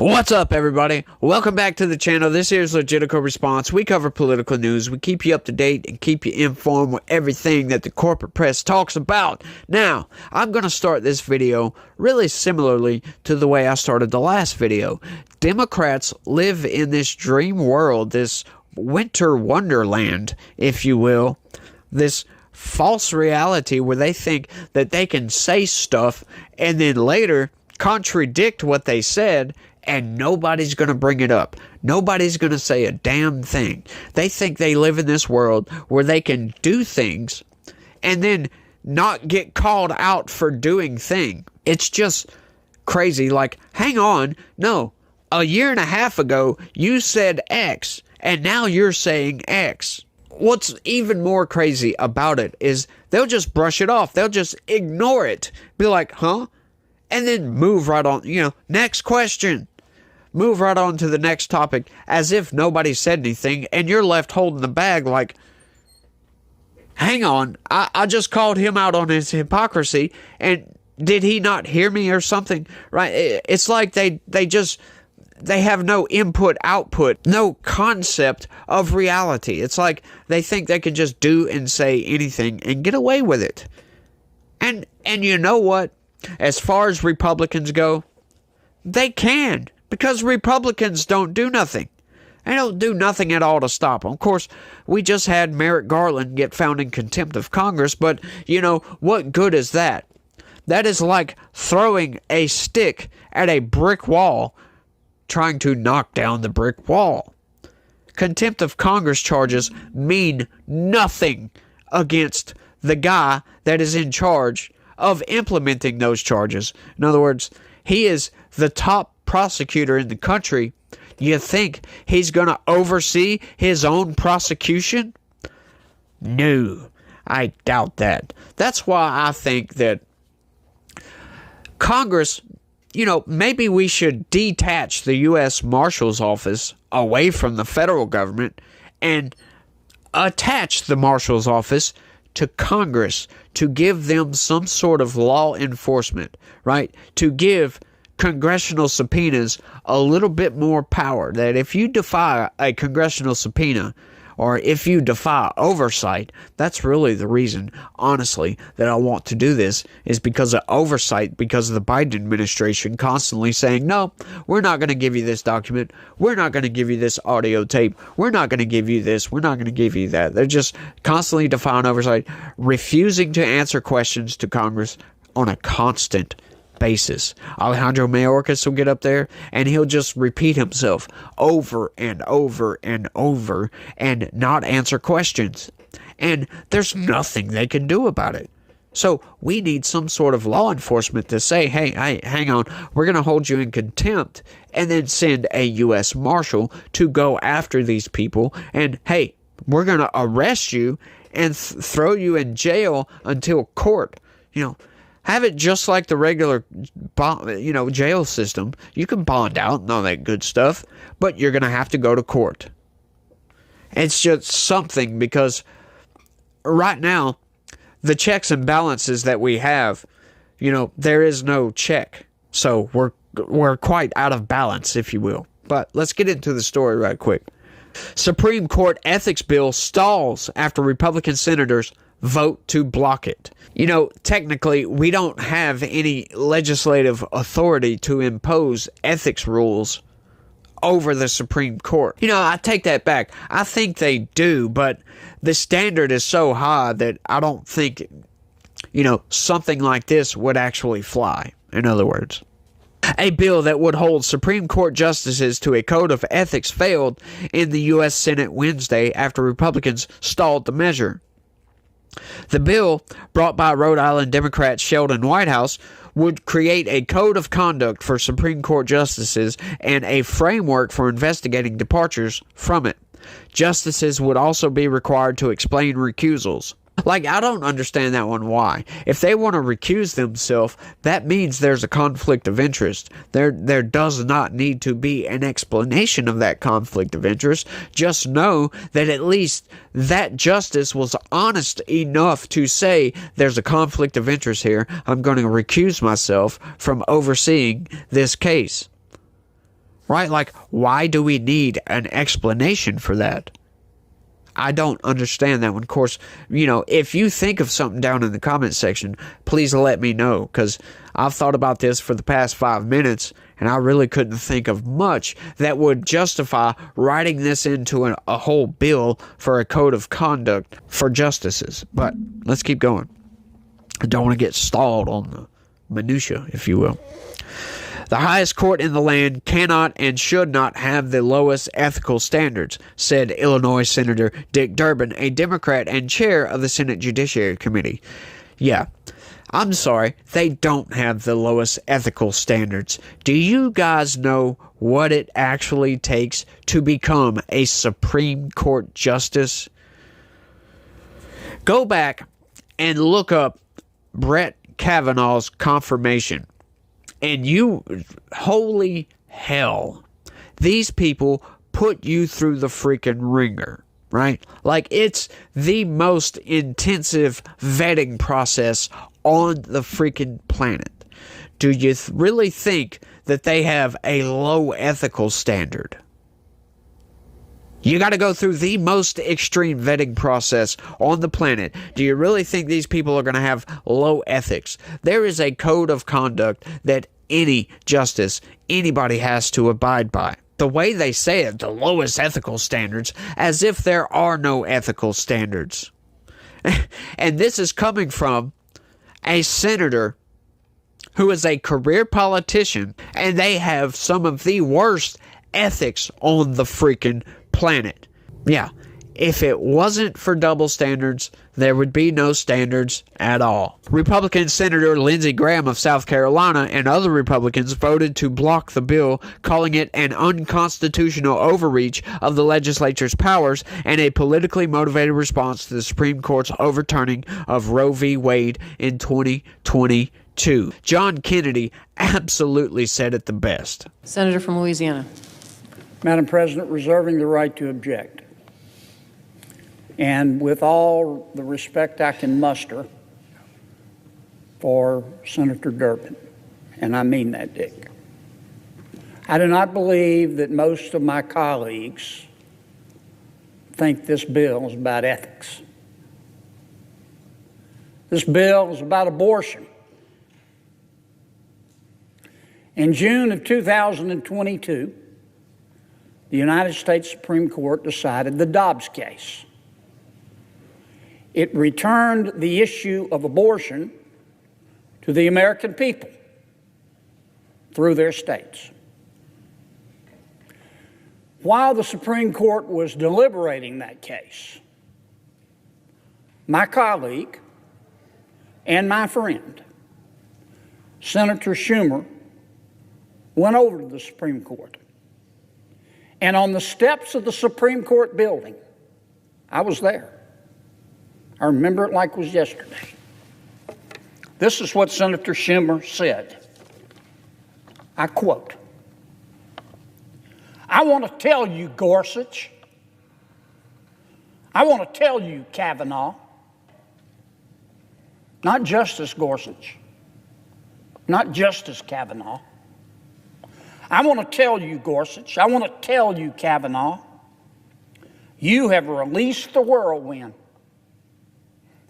What's up, everybody? Welcome back to the channel. This here's Legitico Response. We cover political news. We keep you up to date and keep you informed with everything that the corporate press talks about. Now, I'm going to start this video really similarly to the way I started the last video. Democrats live in this dream world, this winter wonderland, if you will, this false reality where they think that they can say stuff and then later contradict what they said, and nobody's going to bring it up. Nobody's going to say a damn thing. They think they live in this world where they can do things and then not get called out for doing things. It's just crazy. Like, hang on. No, a year and a half ago, you said X, and now you're saying X. What's even more crazy about it is they'll just brush it off. They'll just ignore it. Be like, huh? And then move right on, next question. Move right on to the next topic as if nobody said anything, and you're left holding the bag like, hang on, I just called him out on his hypocrisy, and did he not hear me or something? Right? It's like they have no input, output, no concept of reality. It's like they think they can just do and say anything and get away with it. And you know what? As far as Republicans go, they can, because Republicans don't do nothing. They don't do nothing at all to stop them. Of course, we just had Merrick Garland get found in contempt of Congress, but, what good is that? That is like throwing a stick at a brick wall, trying to knock down the brick wall. Contempt of Congress charges mean nothing against the guy that is in charge of implementing those charges. In other words, he is the top prosecutor in the country. You think he's going to oversee his own prosecution? No, I doubt that. That's why I think that Congress, maybe we should detach the U.S. Marshal's Office away from the federal government and attach the Marshal's Office to Congress to give them some sort of law enforcement, right? To give congressional subpoenas a little bit more power. That if you defy a congressional subpoena, or if you defy oversight, that's really the reason, honestly, that I want to do this, is because of oversight, because of the Biden administration constantly saying, no, we're not going to give you this document, we're not going to give you this audio tape, we're not going to give you this, we're not going to give you that. They're just constantly defying oversight, refusing to answer questions to Congress on a constant basis. Alejandro Mayorkas will get up there and he'll just repeat himself over and over and over and not answer questions. And there's nothing they can do about it. So we need some sort of law enforcement to say, hey, hang on, we're going to hold you in contempt and then send a U.S. Marshal to go after these people. And hey, we're going to arrest you and throw you in jail until court, have it just like the regular, jail system. You can bond out and all that good stuff, but you're going to have to go to court. It's just something, because right now, the checks and balances that we have, there is no check. So we're quite out of balance, if you will. But let's get into the story right quick. Supreme Court ethics bill stalls after Republican senators vote to block it. Technically, we don't have any legislative authority to impose ethics rules over the Supreme Court. I take that back. I think they do, but the standard is so high that I don't think, something like this would actually fly, in other words. A bill that would hold Supreme Court justices to a code of ethics failed in the U.S. Senate Wednesday after Republicans stalled the measure. The bill, brought by Rhode Island Democrat Sheldon Whitehouse, would create a code of conduct for Supreme Court justices and a framework for investigating departures from it. Justices would also be required to explain recusals. I don't understand that one. Why? If they want to recuse themselves, that means there's a conflict of interest. There does not need to be an explanation of that conflict of interest. Just know that at least that justice was honest enough to say there's a conflict of interest here. I'm going to recuse myself from overseeing this case. Right? Like, why do we need an explanation for that? I don't understand that one. Of course, if you think of something down in the comment section, please let me know, because I've thought about this for the past 5 minutes, and I really couldn't think of much that would justify writing this into a whole bill for a code of conduct for justices. But let's keep going. I don't want to get stalled on the minutia, if you will. The highest court in the land cannot and should not have the lowest ethical standards, said Illinois Senator Dick Durbin, a Democrat and chair of the Senate Judiciary Committee. Yeah, I'm sorry, they don't have the lowest ethical standards. Do you guys know what it actually takes to become a Supreme Court justice? Go back and look up Brett Kavanaugh's confirmation. And holy hell, these people put you through the freaking ringer, right? Like, it's the most intensive vetting process on the freaking planet. Do you really think that they have a low ethical standard? You got to go through the most extreme vetting process on the planet. Do you really think these people are going to have low ethics? There is a code of conduct that any justice, anybody has to abide by. The way they say it, the lowest ethical standards, as if there are no ethical standards. And this is coming from a senator who is a career politician, and they have some of the worst ethics on the freaking planet. Yeah, if it wasn't for double standards, there would be no standards at all. Republican Senator Lindsey Graham of South Carolina and other Republicans voted to block the bill, calling it an unconstitutional overreach of the legislature's powers and a politically motivated response to the Supreme Court's overturning of Roe v. Wade in 2022. John Kennedy absolutely said it the best. Senator from Louisiana. Madam President, reserving the right to object. And with all the respect I can muster for Senator Durbin, and I mean that, Dick, I do not believe that most of my colleagues think this bill is about ethics. This bill is about abortion. In June of 2022, the United States Supreme Court decided the Dobbs case. It returned the issue of abortion to the American people through their states. While the Supreme Court was deliberating that case, my colleague and my friend, Senator Schumer, went over to the Supreme Court. And on the steps of the Supreme Court building, I was there. I remember it like it was yesterday. This is what Senator Schumer said. I quote, "I want to tell you, Gorsuch, I want to tell you, Kavanaugh, not Justice Gorsuch, not Justice Kavanaugh. I want to tell you, Gorsuch, I want to tell you, Kavanaugh, you have released the whirlwind,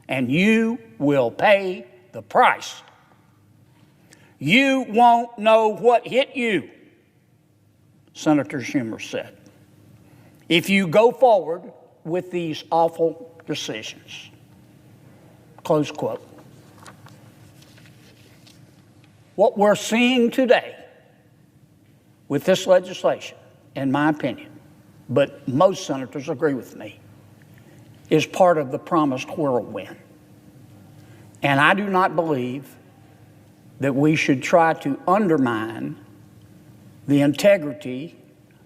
and you will pay the price. You won't know what hit you," Senator Schumer said, "if you go forward with these awful decisions." Close quote. What we're seeing today with this legislation, in my opinion, but most senators agree with me, is part of the promised whirlwind. And I do not believe that we should try to undermine the integrity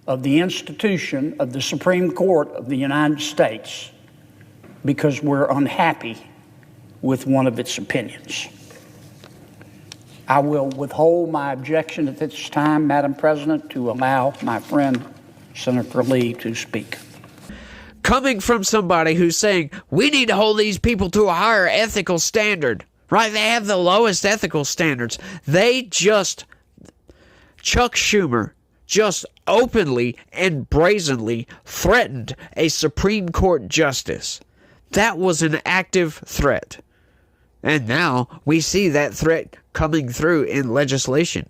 of the institution of the Supreme Court of the United States because we're unhappy with one of its opinions. I will withhold my objection at this time, Madam President, to allow my friend Senator Lee to speak. Coming from somebody who's saying we need to hold these people to a higher ethical standard, right? They have the lowest ethical standards. Chuck Schumer just openly and brazenly threatened a Supreme Court justice. That was an active threat. And now we see that threat coming through in legislation,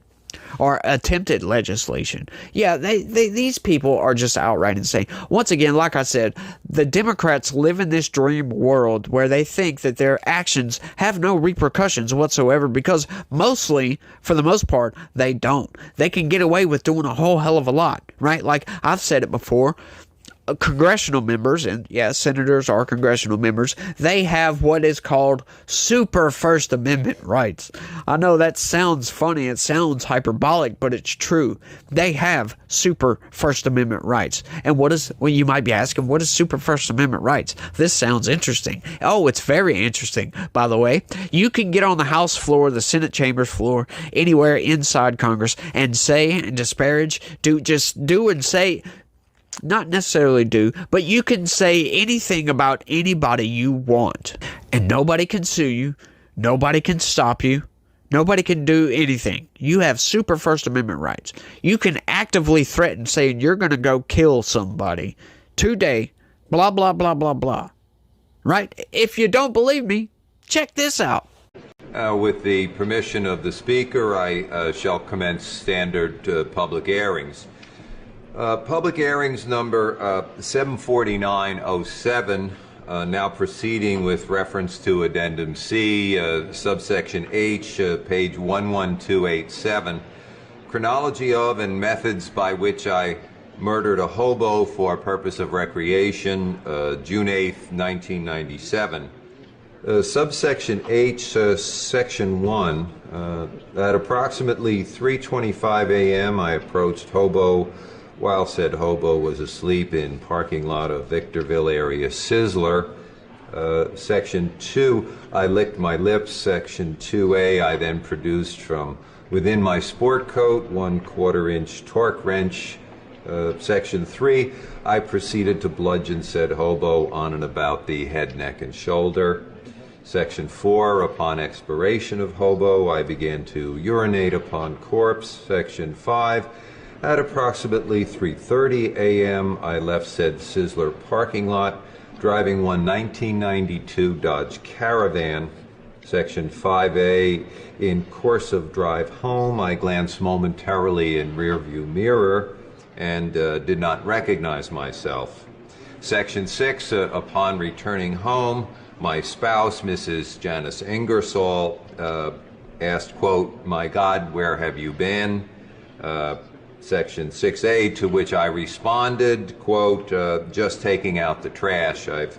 or attempted legislation. Yeah, these people are just outright insane. Once again, like I said, the Democrats live in this dream world where they think that their actions have no repercussions whatsoever, because mostly, for the most part, they don't. They can get away with doing a whole hell of a lot, right? Like I've said it before, congressional members, and yeah, senators are congressional members, they have what is called super First Amendment rights. I know that sounds funny, it sounds hyperbolic, but it's true. They have super First Amendment rights. And well, you might be asking, what is super First Amendment rights? This sounds interesting. Oh, it's very interesting, by the way. You can get on the House floor, the Senate chambers floor, anywhere inside Congress, and say and disparage, do and say, not necessarily do, but you can say anything about anybody you want. And nobody can sue you. Nobody can stop you. Nobody can do anything. You have super First Amendment rights. You can actively threaten saying you're going to go kill somebody today, blah, blah, blah, blah, blah. Right? If you don't believe me, check this out. With the permission of the Speaker, I shall commence standard public airings. Public airings number 74907, now proceeding with reference to Addendum C, subsection H, page 11287. Chronology of and methods by which I murdered a hobo for purpose of recreation, June 8th, 1997. Subsection H, section 1, at approximately 3:25 a.m. I approached hobo while said hobo was asleep in parking lot of Victorville area Sizzler. Section 2, I licked my lips. Section 2A, I then produced from within my sport coat 1/4-inch torque wrench. Section 3, I proceeded to bludgeon said hobo on and about the head, neck, and shoulder. Section 4, upon expiration of hobo, I began to urinate upon corpse. Section 5, at approximately 3:30 a.m., I left said Sizzler parking lot, driving one 1992 Dodge Caravan. Section 5A, in course of drive home, I glanced momentarily in rearview mirror and did not recognize myself. Section 6, upon returning home, my spouse, Mrs. Janice Ingersoll, asked, quote, "My God, where have you been?" Section 6A, to which I responded, quote, "Just taking out the trash. I've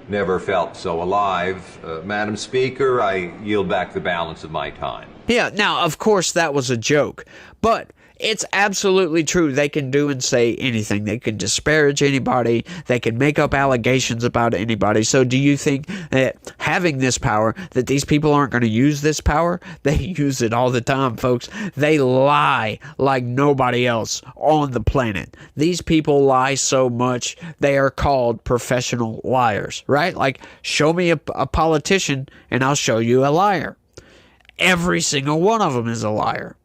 never felt so alive." Madam Speaker, I yield back the balance of my time. Yeah, now, of course, that was a joke, but it's absolutely true. They can do and say anything. They can disparage anybody. They can make up allegations about anybody. So do you think that having this power, that these people aren't going to use this power? They use it all the time, folks. They lie like nobody else on the planet. These people lie so much, they are called professional liars, right? Like, show me a politician and I'll show you a liar. Every single one of them is a liar.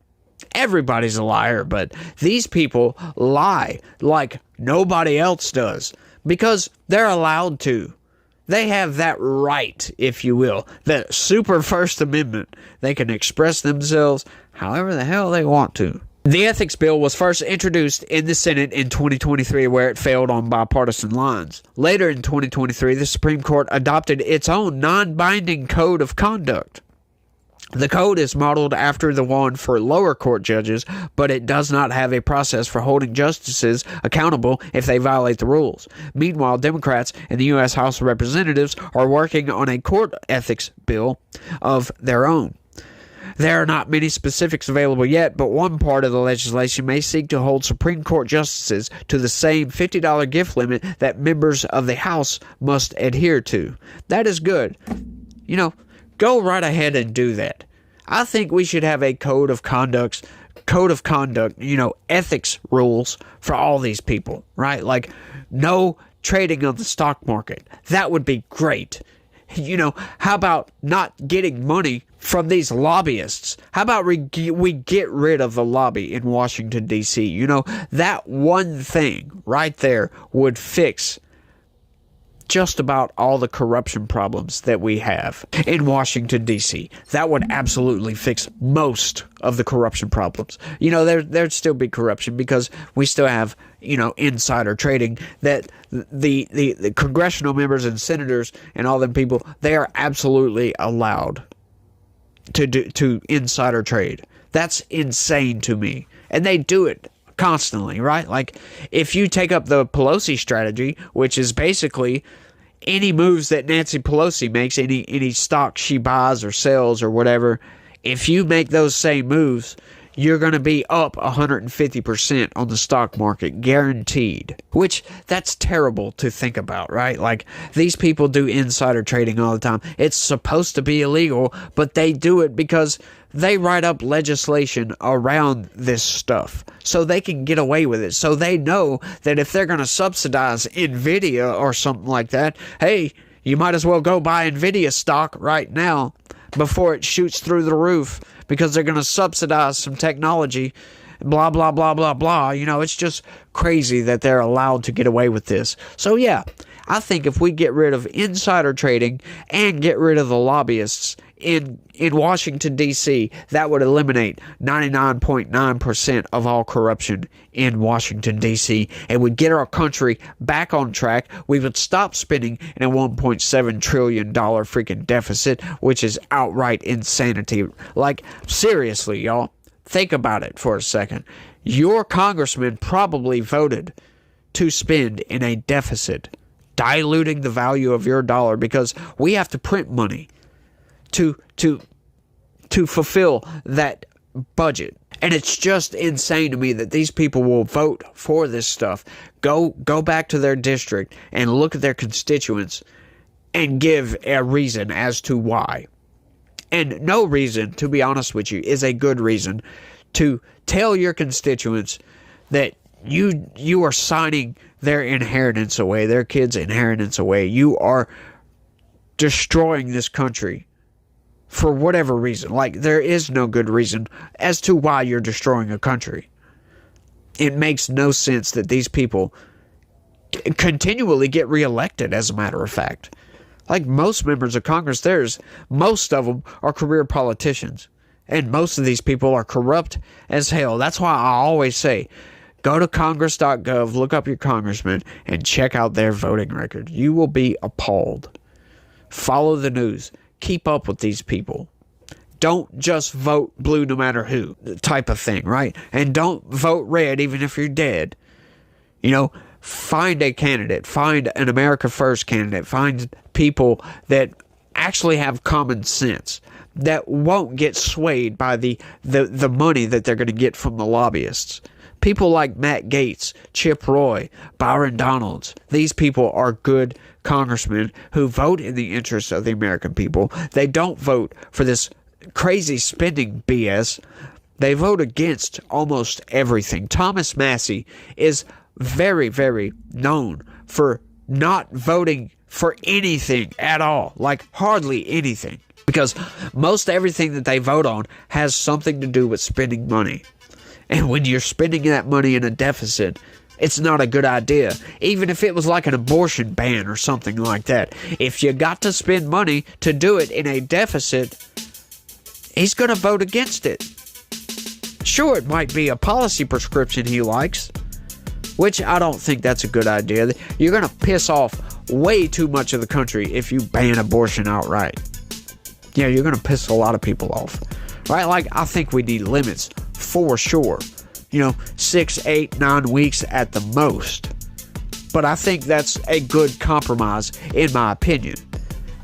Everybody's a liar, but these people lie like nobody else does because they're allowed to. They have that right, if you will, that super First Amendment. They can express themselves however the hell they want to. The ethics bill was first introduced in the Senate in 2023, where it failed on bipartisan lines. Later in 2023, the Supreme Court adopted its own non-binding code of conduct. The code is modeled after the one for lower court judges, but it does not have a process for holding justices accountable if they violate the rules. Meanwhile, Democrats in the U.S. House of Representatives are working on a court ethics bill of their own. There are not many specifics available yet, but one part of the legislation may seek to hold Supreme Court justices to the same $50 gift limit that members of the House must adhere to. That is good. Go right ahead and do that. I think we should have a code of conduct, ethics rules for all these people, right? Like no trading on the stock market. That would be great. how about not getting money from these lobbyists? How about we get rid of the lobby in Washington, D.C.? That one thing right there would fix just about all the corruption problems that we have in Washington, D.C. That would absolutely fix most of the corruption problems. There'd still be corruption because we still have, insider trading that the congressional members and senators and all them people, they are absolutely allowed to insider trade. That's insane to me. And they do it constantly, right? Like, if you take up the Pelosi strategy, which is basically any moves that Nancy Pelosi makes, any stock she buys or sells or whatever, if you make those same moves, you're going to be up 150% on the stock market, guaranteed. Which, that's terrible to think about, right? Like, these people do insider trading all the time. It's supposed to be illegal, but they do it because they write up legislation around this stuff so they can get away with it. So they know that if they're going to subsidize Nvidia or something like that, hey, you might as well go buy Nvidia stock right now before it shoots through the roof, because they're going to subsidize some technology, blah, blah, blah, blah, blah. It's just crazy that they're allowed to get away with this. So yeah, I think if we get rid of insider trading and get rid of the lobbyists in Washington, D.C., that would eliminate 99.9% of all corruption in Washington, D.C., and would get our country back on track. We would stop spending in a $1.7 trillion freaking deficit, which is outright insanity. Like, seriously, y'all, think about it for a second. Your congressman probably voted to spend in a deficit, diluting the value of your dollar, because we have to print money to fulfill that budget. And it's just insane to me that these people will vote for this stuff, go back to their district and look at their constituents and give a reason as to why. And no reason, to be honest with you, is a good reason to tell your constituents that you are signing their inheritance away, their kids' inheritance away. You are destroying this country for whatever reason. Like, there is no good reason as to why you're destroying a country. It makes no sense that these people continually get reelected, as a matter of fact. Like, most members of Congress, most of them are career politicians. And most of these people are corrupt as hell. That's why I always say, go to congress.gov, look up your congressman, and check out their voting record. You will be appalled. Follow the news. Keep up with these people. Don't just vote blue no matter who, type of thing, right? And don't vote red even if you're dead. Find a candidate. Find an America First candidate. Find people that actually have common sense, that won't get swayed by the money that they're going to get from the lobbyists. People like Matt Gaetz, Chip Roy, Byron Donalds, these people are good congressmen who vote in the interests of the American people. They don't vote for this crazy spending BS. They vote against almost everything. Thomas Massie is very, very known for not voting for anything at all, like hardly anything, because most everything that they vote on has something to do with spending money. And when you're spending that money in a deficit, it's not a good idea. Even if it was like an abortion ban or something like that. If you got to spend money to do it in a deficit, he's going to vote against it. Sure, it might be a policy prescription he likes, which I don't think that's a good idea. You're going to piss off way too much of the country if you ban abortion outright. Yeah, you're going to piss a lot of people off. Right? Like, I think we need limits for sure. 6, 8, 9 weeks at the most. But I think that's a good compromise, in my opinion.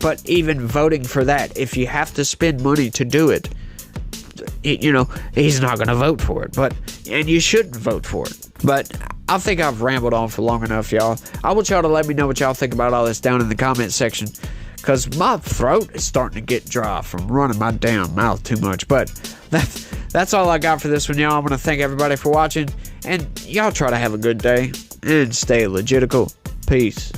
But even voting for that, if you have to spend money to do it, he's not going to vote for it. And you shouldn't vote for it. But I think I've rambled on for long enough, y'all. I want y'all to let me know what y'all think about all this down in the comment section, because my throat is starting to get dry from running my damn mouth too much. But that's all I got for this one, y'all. I'm going to thank everybody for watching, and y'all try to have a good day and stay legitical. Peace.